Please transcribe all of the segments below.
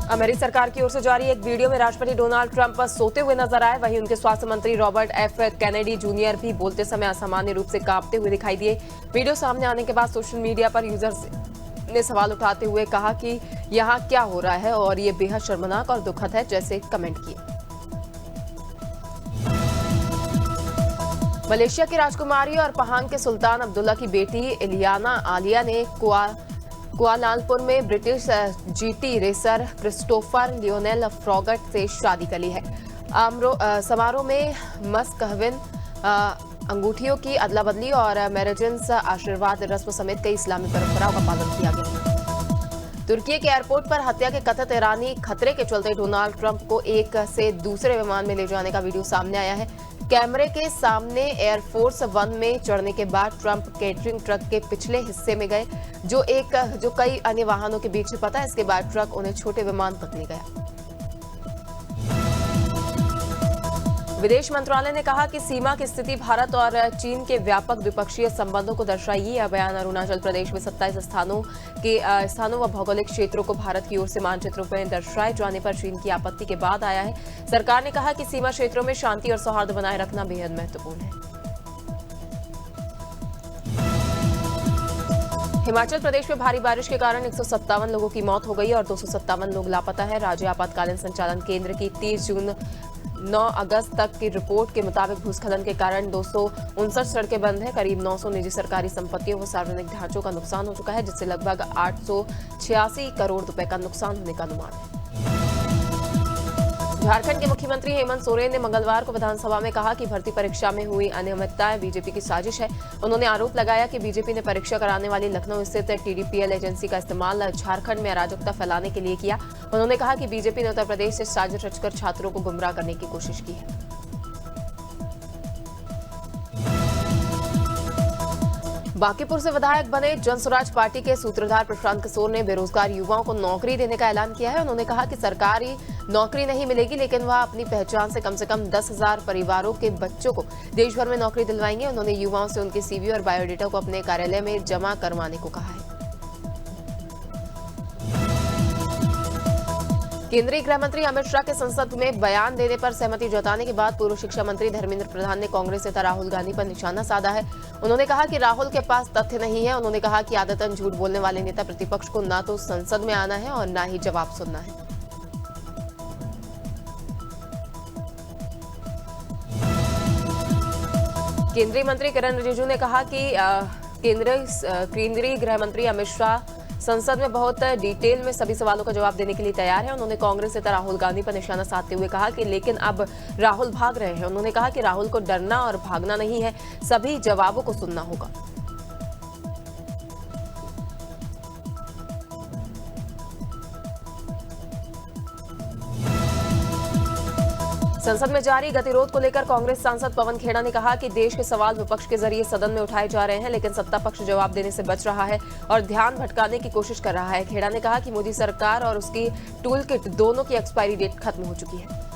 अमेरिकी सरकार की ओर से जारी एक वीडियो में राष्ट्रपति डोनाल्ड ट्रंप सोते हुए नजर आए। वहीं उनके स्वास्थ्य मंत्री रॉबर्ट एफ कैनेडी जूनियर भी बोलते समय असामान्य रूप से कांपते हुए दिखाई दिए। वीडियो सामने आने के बाद सोशल मीडिया पर यूजर्स ने सवाल उठाते हुए कहा कि यहाँ क्या हो रहा है और ये बेहद शर्मनाक और दुखद है, जैसे कमेंट किए। मलेशिया की राजकुमारी और पहांग के सुल्तान अब्दुल्ला की बेटी इलियाना आलिया ने कुआलालंपुर में British GT racer Christopher Lionel Froggatt से शादी कर ली है। समारोह में मस्कहविन अंगूठियों की अदला बदली और मैरिजेंस आशीर्वाद रस्म समेत कई इस्लामी परंपराओं का पालन किया गया। तुर्की के एयरपोर्ट पर हत्या के कथित ईरानी खतरे के चलते डोनाल्ड ट्रंप को एक से दूसरे विमान में ले जाने का वीडियो सामने आया है। कैमरे के सामने एयरफोर्स वन में चढ़ने के बाद ट्रंप केटरिंग ट्रक के पिछले हिस्से में गए, जो कई अन्य वाहनों के बीच छिपा था। इसके बाद ट्रक उन्हें छोटे विमान तक ले गया। विदेश मंत्रालय ने कहा कि सीमा की स्थिति भारत और चीन के व्यापक द्विपक्षीय संबंधों को दर्शाएगी। यह बयान अरुणाचल प्रदेश में 27 स्थानों व भौगोलिक क्षेत्रों को भारत की ओर से मानचित्रों में दर्शाए जाने पर चीन की आपत्ति के बाद आया है। सरकार ने कहा कि सीमा क्षेत्रों में शांति और सौहार्द बनाए रखना बेहद महत्वपूर्ण है। हिमाचल प्रदेश में भारी बारिश के कारण 157 लोगों की मौत हो गई और 257 लोग लापता है। राज्य आपातकालीन संचालन केंद्र की 30 जून 9 अगस्त तक की रिपोर्ट के मुताबिक भूस्खलन के कारण 259 सड़कें बंद हैं। करीब 900 निजी सरकारी संपत्तियों व सार्वजनिक ढांचों का नुकसान हो चुका है, जिससे लगभग 886 करोड़ रुपए का नुकसान होने का अनुमान है। झारखंड के मुख्यमंत्री हेमंत सोरेन ने मंगलवार को विधानसभा में कहा कि भर्ती परीक्षा में हुई अनियमितताएं बीजेपी की साजिश है। उन्होंने आरोप लगाया कि बीजेपी ने परीक्षा कराने वाली लखनऊ स्थित टीडीपीएल एजेंसी का इस्तेमाल झारखंड में अराजकता फैलाने के लिए किया। उन्होंने कहा कि बीजेपी ने उत्तर प्रदेश से साजिश रचकर छात्रों को गुमराह करने की कोशिश की है। बांकीपुर से विधायक बने जनसुराज पार्टी के सूत्रधार प्रशांत किशोर ने बेरोजगार युवाओं को नौकरी देने का ऐलान किया है। उन्होंने कहा कि सरकारी नौकरी नहीं मिलेगी, लेकिन वह अपनी पहचान से कम 10,000 परिवारों के बच्चों को देश भर में नौकरी दिलवाएंगे। उन्होंने युवाओं से उनके सीवी और बायोडेटा को अपने कार्यालय में जमा करवाने को कहा है। केंद्रीय गृह मंत्री अमित शाह के संसद में बयान देने पर सहमति जताने के बाद पूर्व शिक्षा मंत्री धर्मेंद्र प्रधान ने कांग्रेस नेता राहुल गांधी पर निशाना साधा है। उन्होंने कहा कि राहुल के पास तथ्य नहीं है। उन्होंने कहा कि आदतन झूठ बोलने वाले नेता प्रतिपक्ष को न तो संसद में आना है और न ही जवाब सुनना है। केंद्रीय मंत्री किरण रिजिजू ने कहा कि केंद्रीय गृह मंत्री अमित शाह संसद में बहुत डिटेल में सभी सवालों का जवाब देने के लिए तैयार है। उन्होंने कांग्रेस नेता राहुल गांधी पर निशाना साधते हुए कहा कि लेकिन अब राहुल भाग रहे हैं। उन्होंने कहा कि राहुल को डरना और भागना नहीं है, सभी जवाबों को सुनना होगा। संसद में जारी गतिरोध को लेकर कांग्रेस सांसद पवन खेड़ा ने कहा कि देश के सवाल विपक्ष के जरिए सदन में उठाए जा रहे हैं, लेकिन सत्ता पक्ष जवाब देने से बच रहा है और ध्यान भटकाने की कोशिश कर रहा है। खेड़ा ने कहा कि मोदी सरकार और उसकी टूल किट दोनों की एक्सपायरी डेट खत्म हो चुकी है।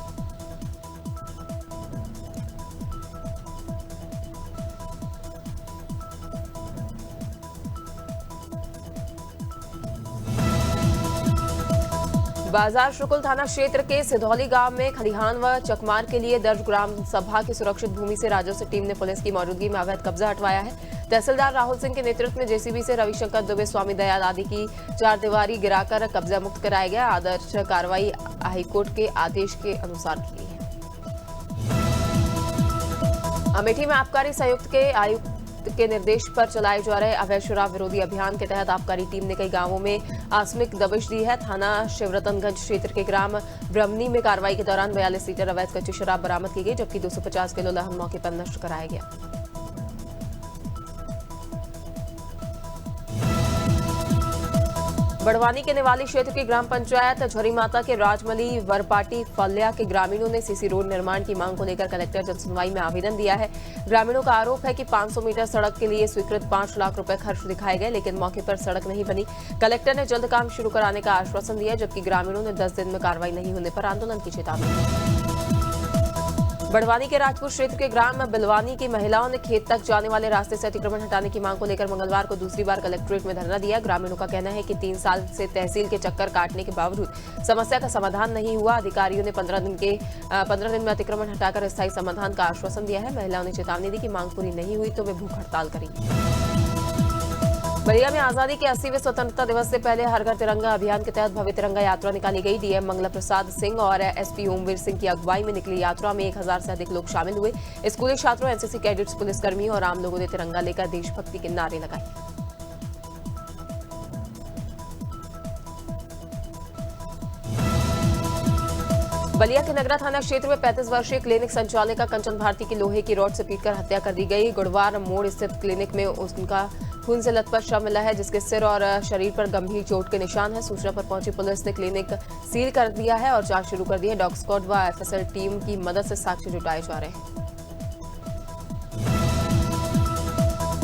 बाजार शुक्ल थाना क्षेत्र के सिधौली गांव में खलिहान व चकमार के लिए दर्ज ग्राम सभा की सुरक्षित भूमि से राजस्व टीम ने पुलिस की मौजूदगी में अवैध कब्जा हटवाया है। तहसीलदार राहुल सिंह के नेतृत्व में जेसीबी से रविशंकर दुबे, स्वामी दयाल आदि की चारदीवारी गिराकर कब्जा मुक्त कराया गया। आदर्श कार्रवाई हाईकोर्ट के आदेश के अनुसार की गई है। अमेठी में आबकारी संयुक्त के आयुक्त के निर्देश पर चलाए जा रहे अवैध शराब विरोधी अभियान के तहत आबकारी टीम ने कई गांवों में आकस्मिक दबिश दी है। थाना शिवरतनगंज क्षेत्र के ग्राम ब्रह्मनी में कार्रवाई के दौरान 42 लीटर अवैध कच्ची शराब बरामद की गई, जबकि 250 किलो लहन मौके पर नष्ट कराया गया। बड़वानी के निवाली क्षेत्र की ग्राम पंचायत झरी माता के राजमली वरपाटी फल्या के ग्रामीणों ने सीसी रोड निर्माण की मांग को लेकर कलेक्टर जनसुनवाई में आवेदन दिया है। ग्रामीणों का आरोप है कि 500 मीटर सड़क के लिए स्वीकृत 5 लाख रुपए खर्च दिखाए गए, लेकिन मौके पर सड़क नहीं बनी। कलेक्टर ने जल्द काम शुरू कराने का आश्वासन दिया, जबकि ग्रामीणों ने 10 दिन में कार्रवाई नहीं होने पर आंदोलन की चेतावनी दी। बड़वानी के राजपुर क्षेत्र के ग्राम बिलवानी की महिलाओं ने खेत तक जाने वाले रास्ते से अतिक्रमण हटाने की मांग को लेकर मंगलवार को दूसरी बार कलेक्ट्रेट में धरना दिया। ग्रामीणों का कहना है कि 3 साल से तहसील के चक्कर काटने के बावजूद समस्या का समाधान नहीं हुआ। अधिकारियों ने 15 दिन में अतिक्रमण हटाकर स्थायी समाधान का आश्वासन दिया है। महिलाओं ने चेतावनी दी कि मांग पूरी नहीं हुई तो वे भूख हड़ताल करेंगी। बलिया में आजादी के 80वें स्वतंत्रता दिवस से पहले हर घर तिरंगा अभियान के तहत भव्य तिरंगा यात्रा निकाली गई। डीएम मंगला प्रसाद सिंह और एसपी ओमवीर सिंह की अगुवाई में निकली यात्रा में 1000 से अधिक लोग शामिल हुए। स्कूली छात्रों, एनसीसी कैडेट्स, पुलिसकर्मियों और आम लोगों ने तिरंगा लेकर देशभक्ति के नारे लगाए। बलिया के नगरा थाना क्षेत्र में 35 वर्षीय क्लिनिक संचालिका कंचन भारती की लोहे की रॉड से पीटकर हत्या कर दी गई। गुड़वार मोड़ स्थित क्लिनिक में उनका खून से लथपथ शव मिला है, जिसके सिर और शरीर पर गंभीर चोट के निशान हैं। सूचना पर पहुंची पुलिस ने क्लिनिक सील कर दिया है और जांच शुरू कर दी है। डॉग स्क्वाड व एफएसएल टीम की मदद से साक्ष्य जुटाए जा रहे हैं।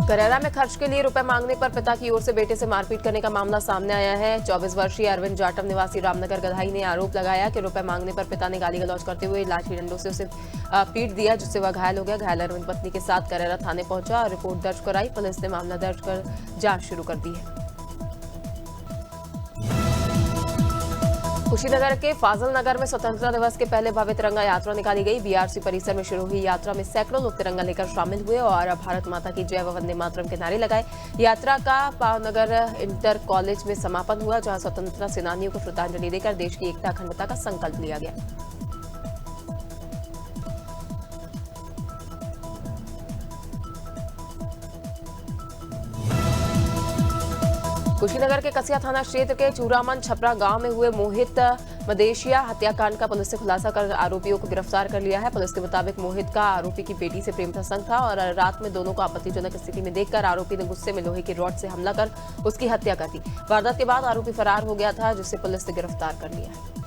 करेरा में खर्च के लिए रुपए मांगने पर पिता की ओर से बेटे से मारपीट करने का मामला सामने आया है। 24 वर्षीय अरविंद जाटव निवासी रामनगर गधाई ने आरोप लगाया कि रुपए मांगने पर पिता ने गाली गलौज करते हुए लाठी डंडों से उसे पीट दिया, जिससे वह घायल हो गया। घायल अरविंद पत्नी के साथ करेरा थाने पहुंचा और रिपोर्ट दर्ज कराई। पुलिस ने मामला दर्ज कर जांच शुरू कर दी है। कुशीनगर के फाजल नगर में स्वतंत्रता दिवस के पहले भव्य तिरंगा यात्रा निकाली गई। बीआरसी परिसर में शुरू हुई यात्रा में सैकड़ों लोग तिरंगा लेकर शामिल हुए और भारत माता की जय व वंदे मातरम के नारे लगाए। यात्रा का पावनगर इंटर कॉलेज में समापन हुआ, जहां स्वतंत्रता सेनानियों को श्रद्धांजलि देकर देश की एकता अखंडता का संकल्प लिया गया। कुशीनगर के कसिया थाना क्षेत्र के चूरामन छपरा गांव में हुए मोहित मदेशिया हत्याकांड का पुलिस ने खुलासा कर आरोपियों को गिरफ्तार कर लिया है। पुलिस के मुताबिक मोहित का आरोपी की बेटी से प्रेम प्रसंग था और रात में दोनों को आपत्तिजनक स्थिति में देखकर आरोपी ने गुस्से में लोहे की रॉड से हमला कर उसकी हत्या कर दी। वारदात के बाद आरोपी फरार हो गया था, जिसे पुलिस ने गिरफ्तार कर लिया है।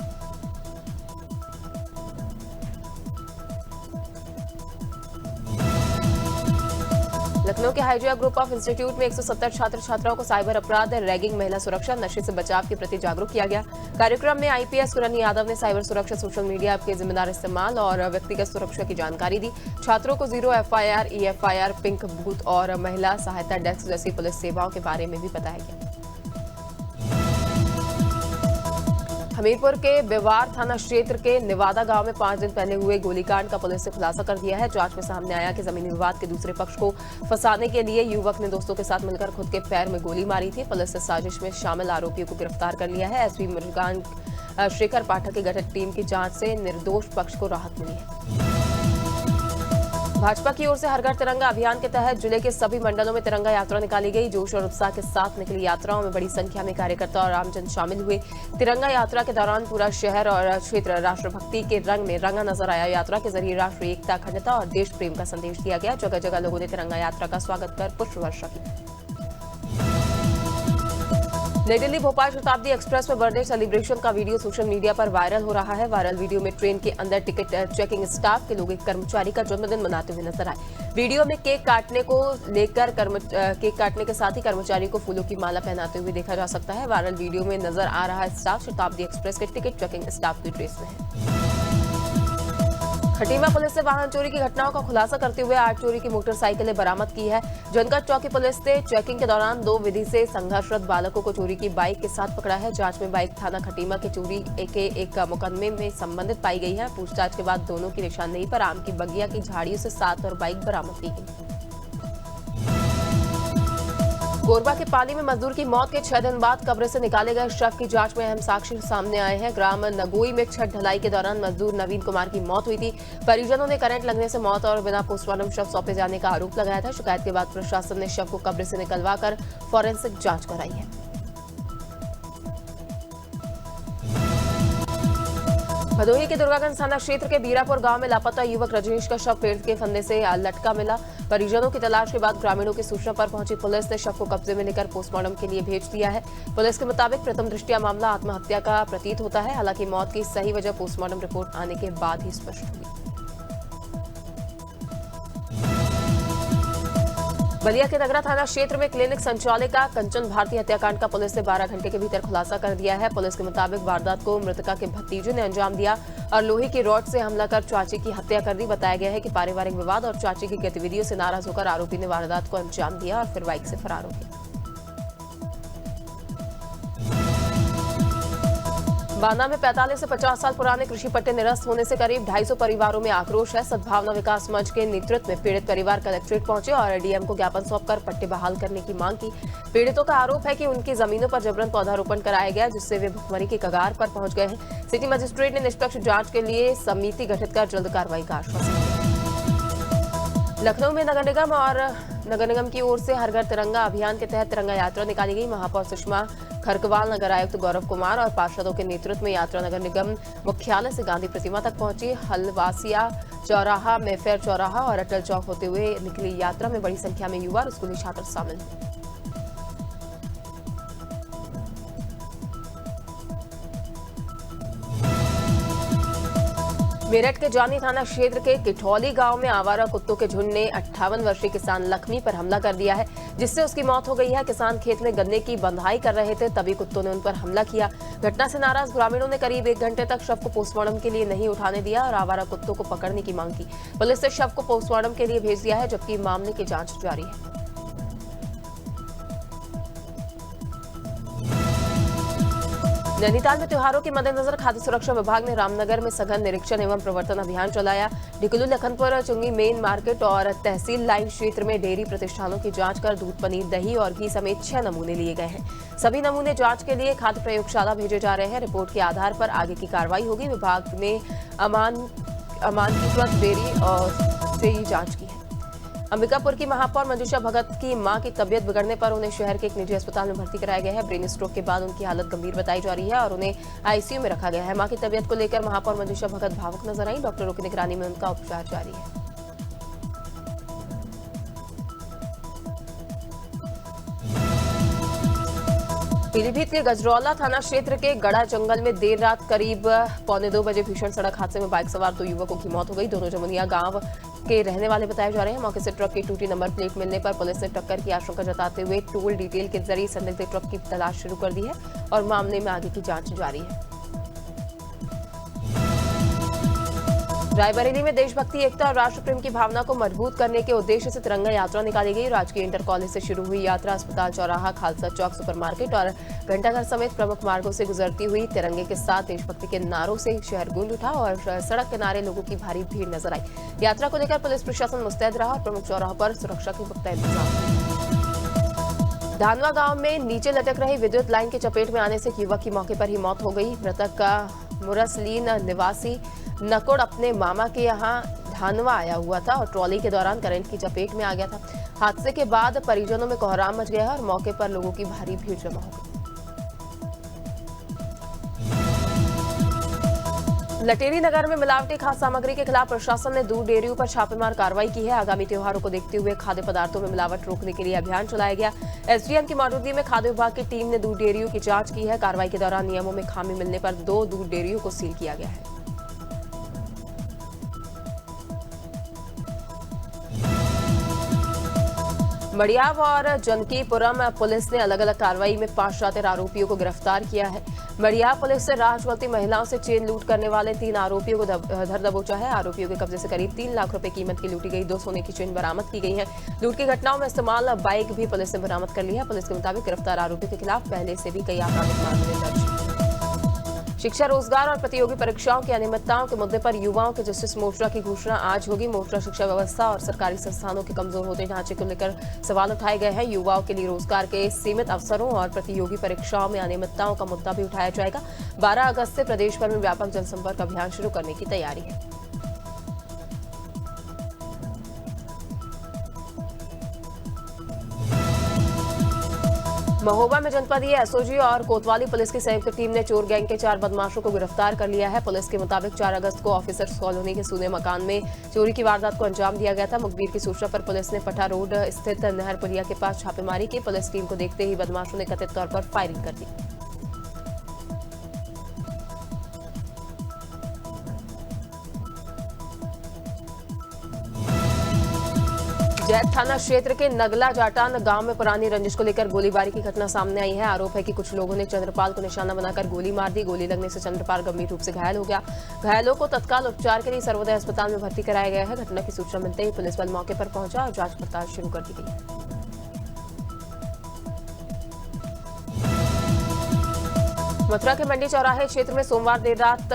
लखनऊ के हाइजिया ग्रुप ऑफ इंस्टीट्यूट में 170 छात्र छात्राओं को साइबर अपराध, रैगिंग, महिला सुरक्षा, नशे से बचाव के प्रति जागरूक किया गया। कार्यक्रम में आईपीएस कुरनी यादव ने साइबर सुरक्षा, सोशल मीडिया के जिम्मेदार इस्तेमाल और व्यक्तिगत सुरक्षा की जानकारी दी। छात्रों को 0 FIR, EFIR, पिंक बूथ और महिला सहायता डेस्क जैसी पुलिस सेवाओं के बारे में भी बताया गया। हमीरपुर के बेवार थाना क्षेत्र के निवादा गांव में 5 दिन पहले हुए गोलीकांड का पुलिस ने खुलासा कर दिया है। जांच में सामने आया कि जमीनी विवाद के दूसरे पक्ष को फंसाने के लिए युवक ने दोस्तों के साथ मिलकर खुद के पैर में गोली मारी थी। पुलिस ने साजिश में शामिल आरोपियों को गिरफ्तार कर लिया है। एसपी मृगांक शेखर पाठक की गठित टीम की जांच से निर्दोष पक्ष को राहत मिली है। भाजपा की ओर से हर घर तिरंगा अभियान के तहत जिले के सभी मंडलों में तिरंगा यात्रा निकाली गई। जोश और उत्साह के साथ निकली यात्राओं में बड़ी संख्या में कार्यकर्ता और आमजन शामिल हुए। तिरंगा यात्रा के दौरान पूरा शहर और क्षेत्र राष्ट्रभक्ति के रंग में रंगा नजर आया। यात्रा के जरिए राष्ट्रीय एकता, अखंडता और देश प्रेम का संदेश दिया गया। जगह जगह लोगों ने तिरंगा यात्रा का स्वागत कर पुष्प वर्षा की। नई दिल्ली भोपाल शताब्दी एक्सप्रेस में बर्थडे सेलिब्रेशन का वीडियो सोशल मीडिया पर वायरल हो रहा है। वायरल वीडियो में ट्रेन के अंदर टिकट चेकिंग स्टाफ के लोग एक कर्मचारी का जन्मदिन मनाते हुए नजर आए। वीडियो में केक काटने के साथ ही कर्मचारी को फूलों की माला पहनाते हुए देखा जा सकता है। वायरल वीडियो में नजर आ रहा स्टाफ शताब्दी एक्सप्रेस के टिकट चेकिंग स्टाफ की ड्रेस में है। खटीमा पुलिस ने वाहन चोरी की घटनाओं का खुलासा करते हुए 8 चोरी की मोटरसाइकिलें बरामद की है। जनपद चौकी पुलिस ने चेकिंग के दौरान 2 विधि से संघर्षरत बालकों को चोरी की बाइक के साथ पकड़ा है। जांच में बाइक थाना खटीमा के चोरी के एक मुकदमे में संबंधित पाई गई है। पूछताछ के बाद दोनों की निशानदेही पर आम की बगिया की झाड़ियों से 7 और बाइक बरामद की गई। कोरबा के पानी में मजदूर की मौत के 6 दिन बाद कब्र से निकाले गए शव की जांच में अहम साक्ष्य सामने आए हैं। ग्राम नगोई में छत ढलाई के दौरान मजदूर नवीन कुमार की मौत हुई थी। परिजनों ने करंट लगने से मौत और बिना पोस्टमार्टम शव सौंपे जाने का आरोप लगाया था। शिकायत के बाद प्रशासन ने शव को कब्र से निकलवाकर फॉरेंसिक जांच कराई है। भदोही के दुर्गागंज थाना क्षेत्र के बीरापुर गांव में लापता युवक रजनीश का शव पेड़ के फंदे से लटका मिला। परिजनों की तलाश के बाद ग्रामीणों की सूचना पर पहुंची पुलिस ने शव को कब्जे में लेकर पोस्टमार्टम के लिए भेज दिया है। पुलिस के मुताबिक प्रथम दृष्टया मामला आत्महत्या का प्रतीत होता है। हालांकि मौत की सही वजह पोस्टमार्टम रिपोर्ट आने के बाद ही स्पष्ट हुई। बलिया के नगरा थाना क्षेत्र में क्लिनिक संचालिका कंचन भारती हत्याकांड का पुलिस ने 12 घंटे के भीतर खुलासा कर दिया है। पुलिस के मुताबिक वारदात को मृतका के भतीजे ने अंजाम दिया और लोहे की रॉड से हमला कर चाची की हत्या कर दी। बताया गया है कि पारिवारिक विवाद और चाची की गतिविधियों से नाराज होकर आरोपी ने वारदात को अंजाम दिया और फिर बाइक से फरार हो गया। बांदा में 45 से 50 साल पुराने कृषि पट्टे निरस्त होने से करीब 250 परिवारों में आक्रोश है। सद्भावना विकास मंच के नेतृत्व में पीड़ित परिवार कलेक्ट्रेट पहुंचे और डीएम को ज्ञापन सौंपकर पट्टे बहाल करने की मांग की। पीड़ितों का आरोप है कि उनकी जमीनों पर जबरन पौधारोपण कराया गया, जिससे वे भुखमरी की कगार पर पहुंच गए हैं। सिटी मजिस्ट्रेट ने निष्पक्ष जांच के लिए समिति गठित कर जल्द कार्रवाई का आश्वासन दिया। लखनऊ में नगर निगम की ओर से हर घर तिरंगा अभियान के तहत तिरंगा यात्रा निकाली गई। महापौर सुषमा खरकवाल, नगर आयुक्त गौरव कुमार और पार्षदों के नेतृत्व में यात्रा नगर निगम मुख्यालय से गांधी प्रतिमा तक पहुंची। हलवासिया चौराहा, मेफेयर चौराहा और अटल चौक होते हुए निकली यात्रा में बड़ी संख्या में युवा और स्कूली छात्र शामिल हुए। मेरठ के जानी थाना क्षेत्र के किठौली गांव में आवारा कुत्तों के झुंड ने 58 वर्षीय किसान लक्ष्मी पर हमला कर दिया है, जिससे उसकी मौत हो गई है। किसान खेत में गन्ने की बंधाई कर रहे थे, तभी कुत्तों ने उन पर हमला किया। घटना से नाराज ग्रामीणों ने करीब 1 घंटे तक शव को पोस्टमार्टम के लिए नहीं उठाने दिया और आवारा कुत्तों को पकड़ने की मांग की। पुलिस ने शव को पोस्टमार्टम के लिए भेज दिया है, जबकि मामले की जांच जारी है। नैनीताल में त्योहारों के मद्देनजर खाद्य सुरक्षा विभाग ने रामनगर में सघन निरीक्षण एवं प्रवर्तन अभियान चलाया। डिकुलू, लखनपुर, चुंगी मेन मार्केट और तहसील लाइन क्षेत्र में डेयरी प्रतिष्ठानों की जांच कर दूध, पनीर, दही और घी समेत 6 नमूने लिए गए हैं। सभी नमूने जांच के लिए खाद्य प्रयोगशाला भेजे जा रहे हैं। रिपोर्ट के आधार पर आगे की कार्रवाई होगी। विभाग ने अमानकीकृत डेयरी और से ही जांच की है। अंबिकापुर की महापौर मंजूषा भगत की मां की तबियत बिगड़ने पर उन्हें शहर के एक निजी अस्पताल में भर्ती कराया गया है। ब्रेन स्ट्रोक के बाद उनकी हालत गंभीर बताई जा रही है और उन्हें आईसीयू में रखा गया है। मां की तबियत को लेकर महापौर मंजूषा भगत भावुक नजर आई। डॉक्टरों की निगरानी में उनका उपचार जारी है। पीलीभीत के गजरौला थाना क्षेत्र के गड़ा जंगल में देर रात करीब 1:45 बजे भीषण सड़क हादसे में बाइक सवार 2 युवकों की मौत हो गई। दोनों जमुनिया गांव के रहने वाले बताए जा रहे हैं। मौके से ट्रक की टूटी नंबर प्लेट मिलने पर पुलिस ने टक्कर की आशंका जताते हुए टोल डिटेल के जरिए संदिग्ध ट्रक की तलाश शुरू कर दी है और मामले में आगे की जांच जारी है। रायबरेली में देशभक्ति, एकता और राष्ट्र प्रेम की भावना को मजबूत करने के उद्देश्य से तिरंगा यात्रा निकाली गई। राजकीय इंटर कॉलेज से शुरू हुई यात्रा अस्पताल चौराहा, खालसा चौक, सुपरमार्केट और घंटाघर समेत प्रमुख मार्गों से गुजरती हुई तिरंगे के साथ देशभक्ति के नारों से शहर गूंज उठा और सड़क किनारे लोगों की भारी भीड़ नजर आई। यात्रा को लेकर पुलिस प्रशासन मुस्तैद रहा और प्रमुख चौराहों पर सुरक्षा के पुख्ता इंतजाम। धानवा गांव में नीचे लटक रही विद्युत लाइन की चपेट में आने से एक युवक की मौके पर ही मौत हो गई। मृतक का मुरसलीन निवासी नकोड़ अपने मामा के यहां धानवा आया हुआ था और ट्रॉली के दौरान करंट की चपेट में आ गया था। हादसे के बाद परिजनों में कोहराम मच गया और मौके पर लोगों की भारी भीड़ जमा हो गई। लटेरी नगर में मिलावटी खाद्य सामग्री के खिलाफ प्रशासन ने दूध डेयरियों पर छापेमार कार्रवाई की है। आगामी त्योहारों को देखते हुए खाद्य पदार्थों में मिलावट रोकने के लिए अभियान चलाया गया। एसडीएम की मौजूदगी में खाद्य विभाग की टीम ने दूध डेयरियों की जांच की है। कार्रवाई के दौरान नियमों में खामी मिलने पर 2 दूध डेयरियों को सील किया गया है। मड़ियाव और जनकीपुरम पुलिस ने अलग अलग कार्रवाई में 5 शातिर आरोपियों को गिरफ्तार किया है। मड़ियाव पुलिस से राह चलती महिलाओं से चेन लूट करने वाले 3 आरोपियों को धर दबोचा है। आरोपियों के कब्जे से करीब 3 लाख रुपए कीमत की लूटी गई 2 सोने की चेन बरामद की गई है। लूट की घटनाओं में इस्तेमाल बाइक भी पुलिस ने बरामद कर ली है। पुलिस के मुताबिक गिरफ्तार आरोपियों के खिलाफ पहले से भी कई आपराधिक मामले दर्ज। शिक्षा, रोजगार और प्रतियोगी परीक्षाओं की अनियमितताओं के मुद्दे पर युवाओं के जस्टिस मोर्चा की घोषणा आज होगी। मोर्चा शिक्षा व्यवस्था और सरकारी संस्थानों के कमजोर होते ढांचे को लेकर सवाल उठाए गए हैं। युवाओं के लिए रोजगार के सीमित अवसरों और प्रतियोगी परीक्षाओं में अनियमितताओं का मुद्दा भी उठाया जाएगा। 12 अगस्त से प्रदेश भर में व्यापक जनसंपर्क अभियान शुरू करने की तैयारी है। महोबा में जनपदीय एसओजी और कोतवाली पुलिस की संयुक्त टीम ने चोर गैंग के 4 बदमाशों को गिरफ्तार कर लिया है। पुलिस के मुताबिक 4 अगस्त को ऑफिसर्स कॉलोनी के सूने मकान में चोरी की वारदात को अंजाम दिया गया था। मुखबिर की सूचना पर पुलिस ने पठा रोड स्थित नहर पुलिया के पास छापेमारी की। पुलिस टीम को देखते ही बदमाशों ने कथित तौर पर फायरिंग कर दी। जैत थाना क्षेत्र के नगला जाटान गांव में पुरानी रंजिश को लेकर गोलीबारी की घटना सामने आई है। आरोप है कि कुछ लोगों ने चंद्रपाल को निशाना बनाकर गोली मार दी। गोली लगने से चंद्रपाल गंभीर रूप से घायल हो गया। घायलों को तत्काल उपचार के लिए सर्वोदय अस्पताल में भर्ती कराया गया है। घटना की सूचना मिलते ही पुलिस बल मौके पर पहुंचा और जांच पड़ताल शुरू कर दी गई। मथुरा के मंडी चौराहे क्षेत्र में सोमवार देर रात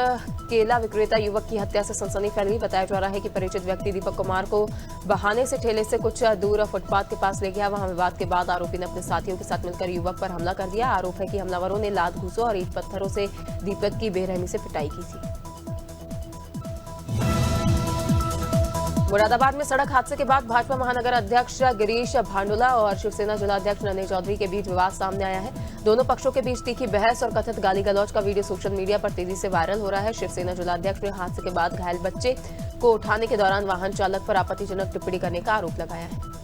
केला विक्रेता युवक की हत्या से सनसनी फैल गई। बताया जा रहा है कि परिचित व्यक्ति दीपक कुमार को बहाने से ठेले से कुछ दूर फुटपाथ के पास ले गया। वहां विवाद के बाद आरोपी ने अपने साथियों के साथ मिलकर युवक पर हमला कर दिया। आरोप है कि हमलावरों ने लात घूंसों और ईंट पत्थरों से दीपक की बेरहमी से पिटाई की थी। मुरादाबाद में सड़क हादसे के बाद भाजपा महानगर अध्यक्ष गिरीश भांडुला और शिवसेना जिलाध्यक्ष नन्हे चौधरी के बीच विवाद सामने आया है। दोनों पक्षों के बीच तीखी बहस और कथित गाली गलौज का वीडियो सोशल मीडिया पर तेजी से वायरल हो रहा है। शिवसेना जिलाध्यक्ष ने हादसे के बाद घायल बच्चे को उठाने के दौरान वाहन चालक पर आपत्तिजनक टिप्पणी करने का आरोप लगाया है।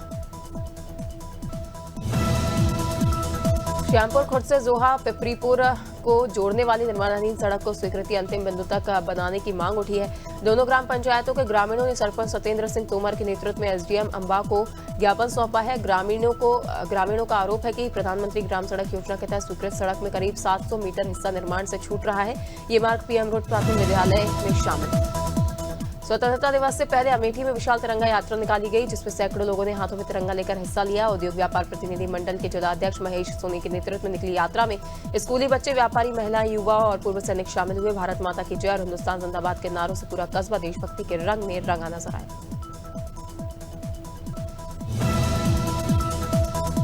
श्यामपुर खुर्द से जोहा पिपरीपुर को जोड़ने वाली निर्माणाधीन सड़क को स्वीकृति अंतिम बिंदु तक बनाने की मांग उठी है। दोनों ग्राम पंचायतों के ग्रामीणों ने सरपंच सत्येंद्र सिंह तोमर के नेतृत्व में एसडीएम अंबा को ज्ञापन सौंपा है। ग्रामीणों का आरोप है कि प्रधानमंत्री ग्राम सड़क योजना के तहत स्वीकृत सड़क में करीब 700 मीटर हिस्सा निर्माण से छूट रहा है। ये मार्ग पीएम रोड प्राथमिक विद्यालय में शामिल है। स्वतंत्रता दिवस से पहले अमेठी में विशाल तिरंगा यात्रा निकाली गई, जिसमें सैकड़ों लोगों ने हाथों में तिरंगा लेकर हिस्सा लिया। उद्योग व्यापार प्रतिनिधि मंडल के जिलाध्यक्ष महेश सोनी के नेतृत्व में निकली यात्रा में स्कूली बच्चे, व्यापारी, महिलाएं, युवा और पूर्व सैनिक शामिल हुए। भारत माता की जय और हिंदुस्तान जिंदाबाद के नारों से पूरा कस्बा देशभक्ति के रंग में रंगा नजर आया।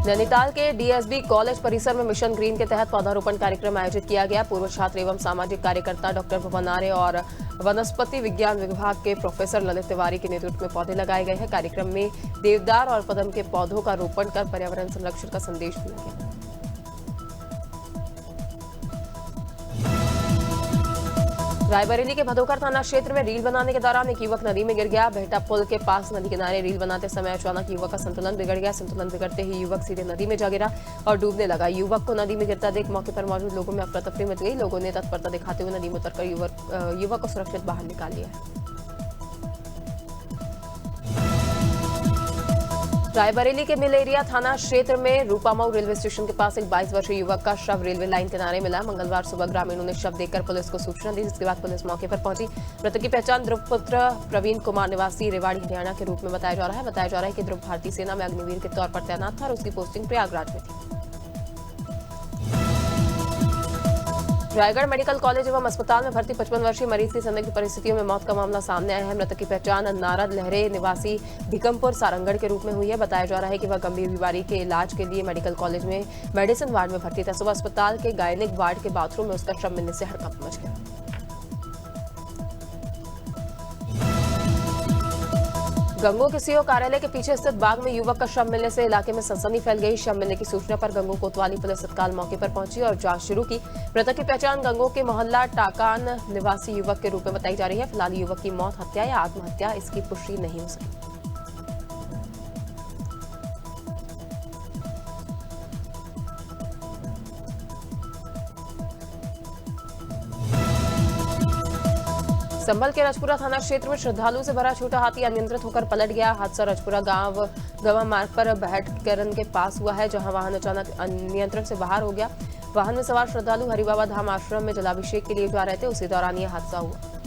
नैनीताल के डीएसबी कॉलेज परिसर में मिशन ग्रीन के तहत पौधारोपण कार्यक्रम आयोजित किया गया। पूर्व छात्र एवं सामाजिक कार्यकर्ता डॉक्टर भुवन आर्य और वनस्पति विज्ञान विभाग के प्रोफेसर ललित तिवारी के नेतृत्व में पौधे लगाए गए हैं। कार्यक्रम में देवदार और पदम के पौधों का रोपण कर पर्यावरण संरक्षण का संदेश दिया गया। रायबरेली के भदोकर थाना क्षेत्र में रील बनाने के दौरान एक युवक नदी में गिर गया। बेहटा पुल के पास नदी किनारे रील बनाते समय अचानक युवक का संतुलन बिगड़ गया। संतुलन बिगड़ते ही युवक सीधे नदी में जा गिरा और डूबने लगा। युवक को नदी में गिरता देख मौके पर मौजूद लोगों में अफरा तफरी मच गई। लोगों ने तत्परता दिखाते हुए नदी में उतरकर युवक को सुरक्षित बाहर निकाल लिया। रायबरेली के मिलेरिया थाना क्षेत्र में रूपामऊ रेलवे स्टेशन के पास एक 22 वर्षीय युवक का शव रेलवे लाइन किनारे मिला। मंगलवार सुबह ग्रामीणों ने शव देखकर पुलिस को सूचना दी, जिसके बाद पुलिस मौके पर पहुंची। मृतक की पहचान ध्रुव पुत्र प्रवीण कुमार निवासी रेवाड़ी हरियाणा के रूप में बताया जा रहा है कि ध्रुव भारतीय सेना में अग्निवीर के तौर पर तैनात था और उसकी पोस्टिंग प्रयागराज में थी। रायगढ़ मेडिकल कॉलेज एवं अस्पताल में भर्ती 55 वर्षीय मरीज की संदिग्ध परिस्थितियों में मौत का मामला सामने आया है। मृतक की पहचान नारद लहरे निवासी भिकमपुर सारंगढ़ के रूप में हुई है। बताया जा रहा है कि वह गंभीर बीमारी के इलाज के लिए मेडिकल कॉलेज में मेडिसिन वार्ड में भर्ती था। सुबह अस्पताल के गायनिक वार्ड के बाथरूम में उसका शव मिलने से हड़कंप मच गया। गंगो के सीओ कार्यालय के पीछे स्थित बाग में युवक का शव मिलने से इलाके में सनसनी फैल गई। शव मिलने की सूचना पर गंगो कोतवाली पुलिस तत्काल मौके पर पहुंची और जांच शुरू की। मृतक की पहचान गंगो के मोहल्ला टाकान निवासी युवक के रूप में बताई जा रही है। फिलहाल युवक की मौत हत्या या आत्महत्या इसकी पुष्टि नहीं हो सकी। संभल के रजपुरा थाना क्षेत्र में श्रद्धालु से भरा छोटा हाथी अनियंत्रित होकर पलट गया। हादसा रजपुरा गांव गवा मार्ग पर बहटकरन के पास हुआ है, जहां वाहन अचानक नियंत्रण से बाहर हो गया। वाहन में सवार श्रद्धालु हरिबाबा धाम आश्रम में जलाभिषेक के लिए जा रहे थे, उसी दौरान यह हादसा हुआ।